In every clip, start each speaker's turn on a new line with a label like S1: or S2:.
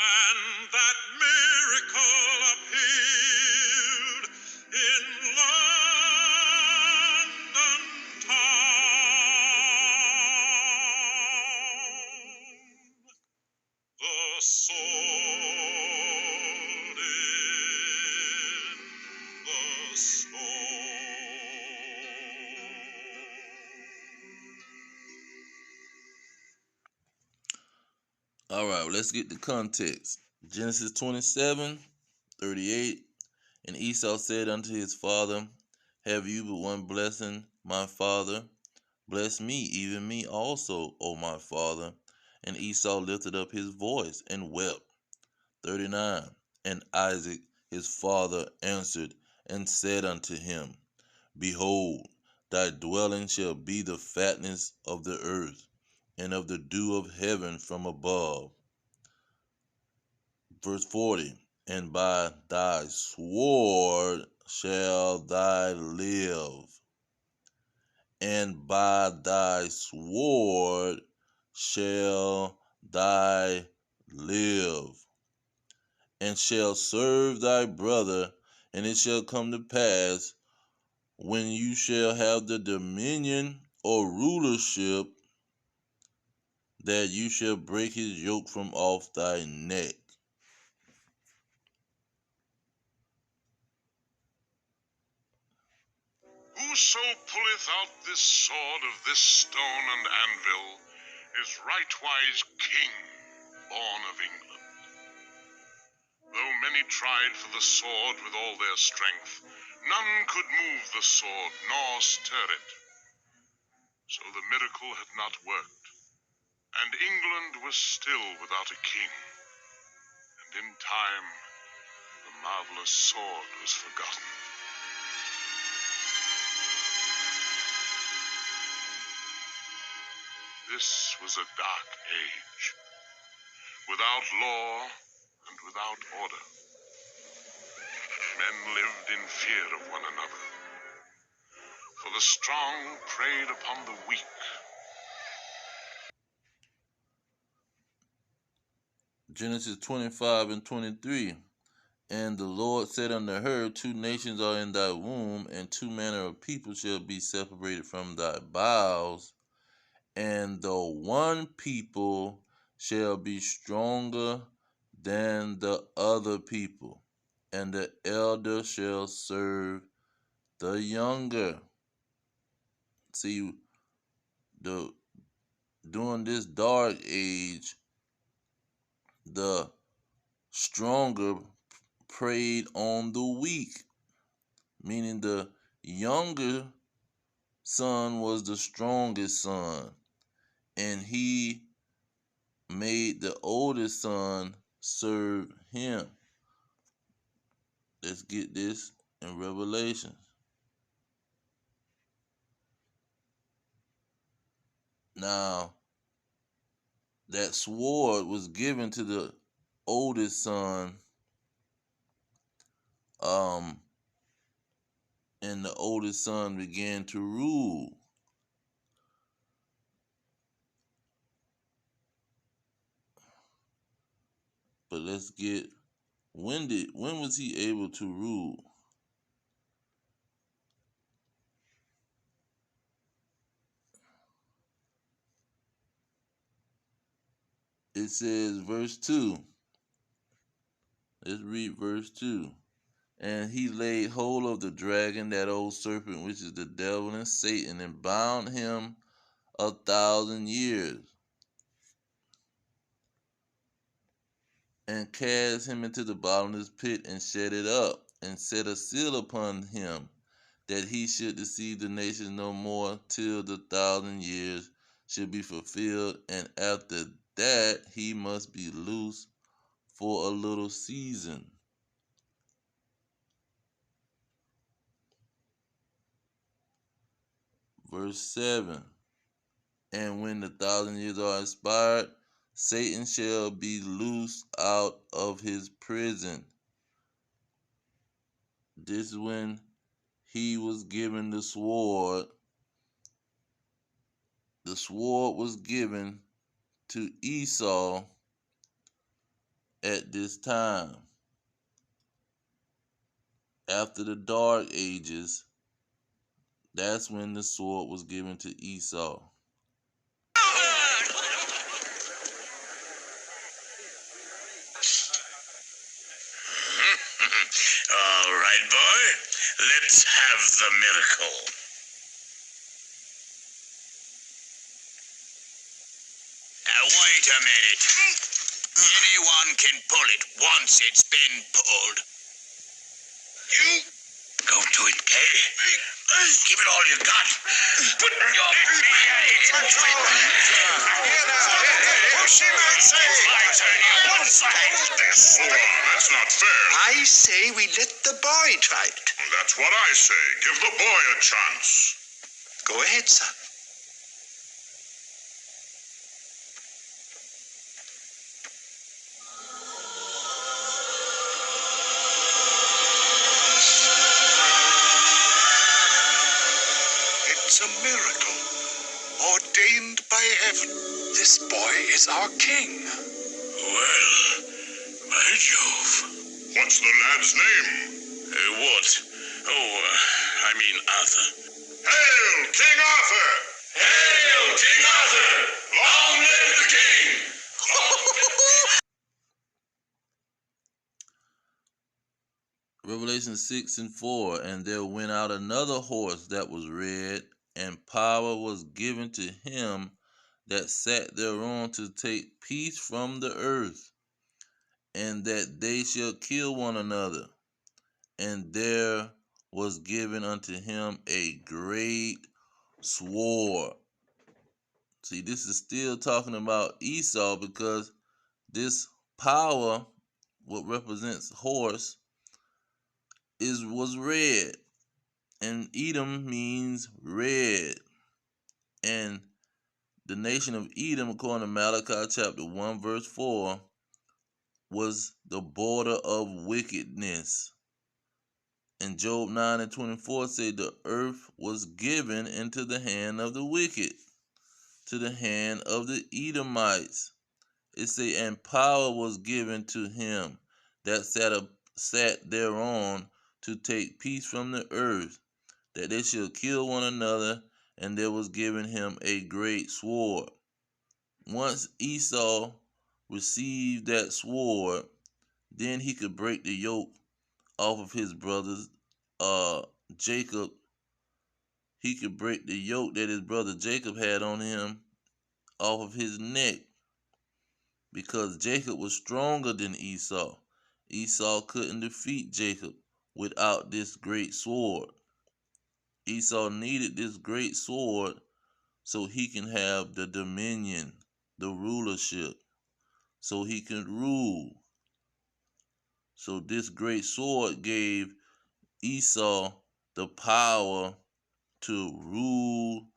S1: and that miracle appeared in London town. The sword in the stone. All right, let's get the context. Genesis 27:38. And Esau said unto his father, Have you but one blessing, my father? Bless me, even me also, O my father. And Esau lifted up his voice and wept. 39. And Isaac his father answered and said unto him, Behold, thy dwelling shall be the fatness of the earth, and of the dew of heaven from above. Verse 40. And by thy sword shall thy live, and by thy sword shall thy live, and shall serve thy brother. And it shall come to pass, when you shall have the dominion or rulership, that you shall break his yoke from off thy neck.
S2: Whoso pulleth out this sword of this stone and anvil is rightwise king, born of England. Though many tried for the sword with all their strength, none could move the sword nor stir it. So the miracle had not worked, and England was still without a king. And in time, the marvelous sword was forgotten. This was a dark age, without law and without order. Men lived in fear of one another, for the strong preyed upon the weak.
S1: Genesis 25:23. And the Lord said unto her, Two nations are in thy womb, and two manner of people shall be separated from thy bowels, and the one people shall be stronger than the other people, and the elder shall serve the younger. See, during this dark age, the stronger preyed on the weak, meaning the younger son was the strongest son, and he made the oldest son serve him. Let's get this in Revelation. Now, that sword was given to the oldest son, and the oldest son began to rule. But let's get, when was he able to rule? It says verse 2. Let's read verse 2. And he laid hold of the dragon, that old serpent, which is the devil and Satan, and bound him 1,000 years, and cast him into the bottomless pit, and shut it up, and set a seal upon him, that he should deceive the nations no more, till the 1,000 years should be fulfilled, and after that he must be loosed for a little season. Verse 7. And when the 1,000 years are expired, Satan shall be loosed out of his prison. This is when he was given the sword. The sword was given to Esau at this time. After the Dark Ages, that's when the sword was given to Esau.
S2: All right, boy. Let's have the miracle. Now, wait a minute. Anyone can pull it once it's been pulled. You go to it, Kay. Give it all you got. Put your big head into it. She might say, I tell you, one side this. Hold on, that's not fair.
S3: I say we let the boy try it.
S2: That's what I say. Give the boy a chance.
S3: Go ahead, son. It's a miracle, ordained by heaven. This boy is our king.
S2: Well, by Jove. What's the lad's name? What? I mean Arthur. Hail, King Arthur! Hail, King Arthur! Long live the king!
S1: Revelation 6:4, and there went out another horse that was red, and power was given to him that sat thereon to take peace from the earth, and that they shall kill one another. And there was given unto him a great sword. See, this is still talking about Esau, because this power, what represents horse, was red, and Edom means red. And the nation of Edom, according to Malachi chapter 1 verse 4, was the border of wickedness. And Job 9:24 say the earth was given into the hand of the wicked, to the hand of the Edomites. It say, and power was given to him that sat thereon to take peace from the earth, that they should kill one another, and there was given him a great sword. Once Esau received that sword, then he could break the yoke off of his brothers. Jacob, he could break the yoke that his brother Jacob had on him off of his neck, because Jacob was stronger than Esau. Esau couldn't defeat Jacob without this great sword. Esau needed this great sword so he can have the dominion, the rulership, so he can rule. So this great sword gave Esau the power to rule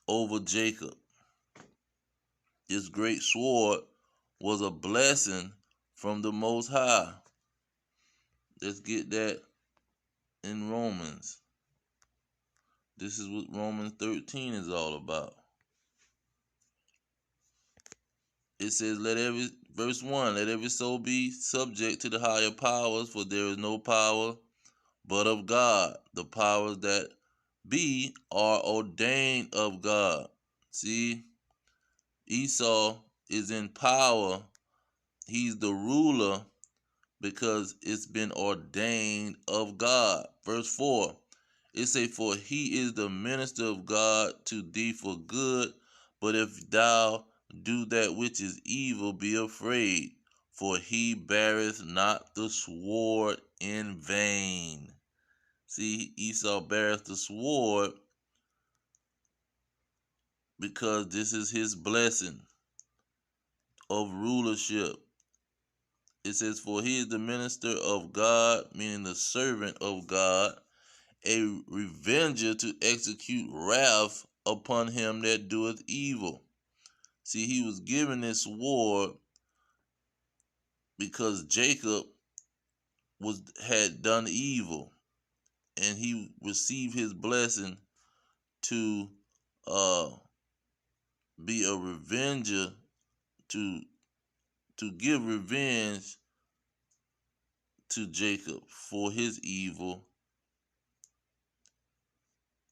S1: over Jacob. This great sword was a blessing from the Most High. Let's get that in Romans. This is what Romans 13 is all about. It says, verse 1, let every soul be subject to the higher powers, for there is no power but of God. The powers that be are ordained of God. See, Esau is in power. He's the ruler because it's been ordained of God. Verse 4, it say, for he is the minister of God to thee for good, but if thou do that which is evil, be afraid, for he beareth not the sword in vain. See, Esau beareth the sword because this is his blessing of rulership. It says, for he is the minister of God, meaning the servant of God, a revenger to execute wrath upon him that doeth evil. See, he was given this sword because Jacob had done evil, and he received his blessing to be a revenger to to give revenge to Jacob for his evil,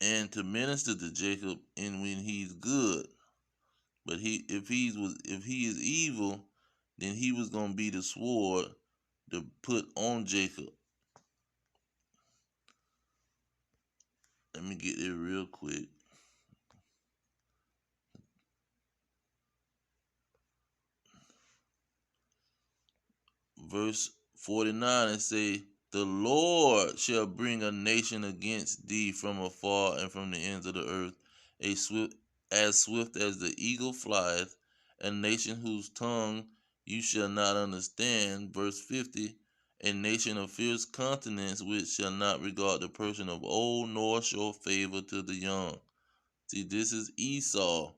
S1: and to minister to Jacob in when he's good. But if he is evil, then he was gonna be the sword to put on Jacob. Let me get it real quick. Verse 49, it say, the Lord shall bring a nation against thee from afar and from the ends of the earth, as swift as the eagle flieth, a nation whose tongue you shall not understand. Verse 50, a nation of fierce countenance, which shall not regard the person of old, nor show favor to the young. See, this is Esau.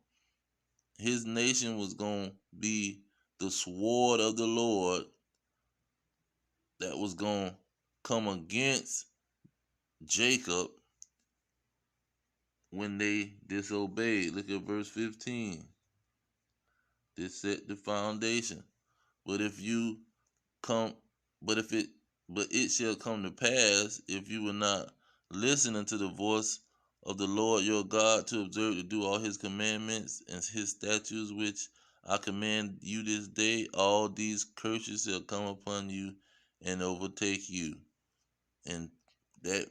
S1: His nation was going to be the sword of the Lord that was going to come against Jacob when they disobeyed. Look at verse 15. This set the foundation. But if you come, but if it, but it shall come to pass, if you will not listen unto the voice of the Lord your God, to observe to do all his commandments and his statutes which I command you this day, all these curses shall come upon you and overtake you. And that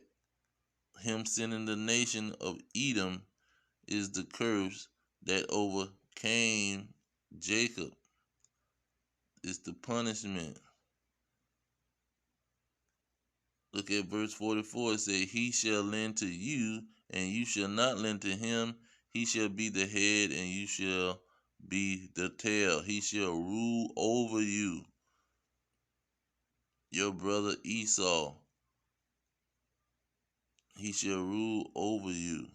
S1: him sending the nation of Edom is the curse that overcame Jacob. It's the punishment. Look at verse 44. It says, he shall lend to you, and you shall not lend to him. He shall be the head, and you shall be the tail. He shall rule over you. Your brother Esau, he shall rule over you.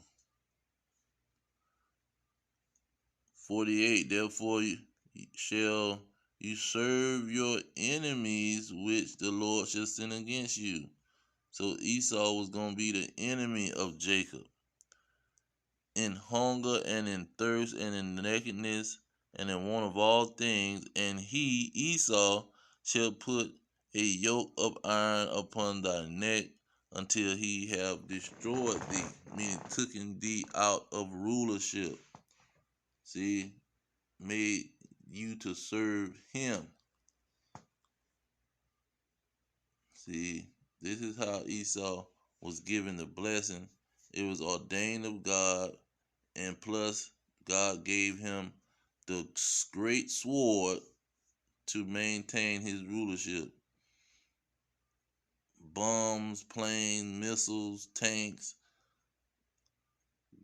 S1: 48, therefore shall you serve your enemies, which the Lord shall send against you. So Esau was going to be the enemy of Jacob. In hunger and in thirst and in nakedness and in want of all things, and he, Esau, shall put a yoke of iron upon thy neck until he have destroyed thee, meaning taken thee out of rulership. See, made you to serve him. See, this is how Esau was given the blessing. It was ordained of God, and plus God gave him the great sword to maintain his rulership. Bombs, planes, missiles, tanks,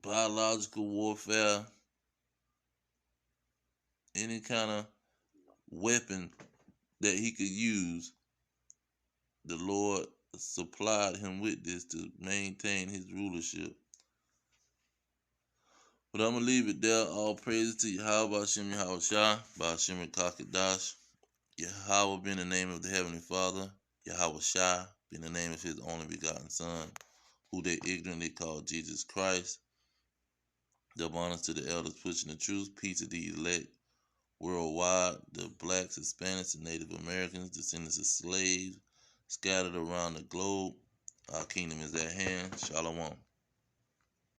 S1: biological warfare, any kind of weapon that he could use, the Lord supplied him with this to maintain his rulership. But I'm going to leave it there. All praises to Yahweh, Hashem, Yahweh Shah, Ba'ashem, Kakadash. Yahweh being the name of the Heavenly Father. Yahweh Shah being the name of his only begotten Son, who they ignorantly call Jesus Christ. Double honors to the elders pushing the truth. Peace to the elect worldwide, the blacks, Hispanics, and Native Americans, descendants of slaves, scattered around the globe. Our kingdom is at hand. Shalom.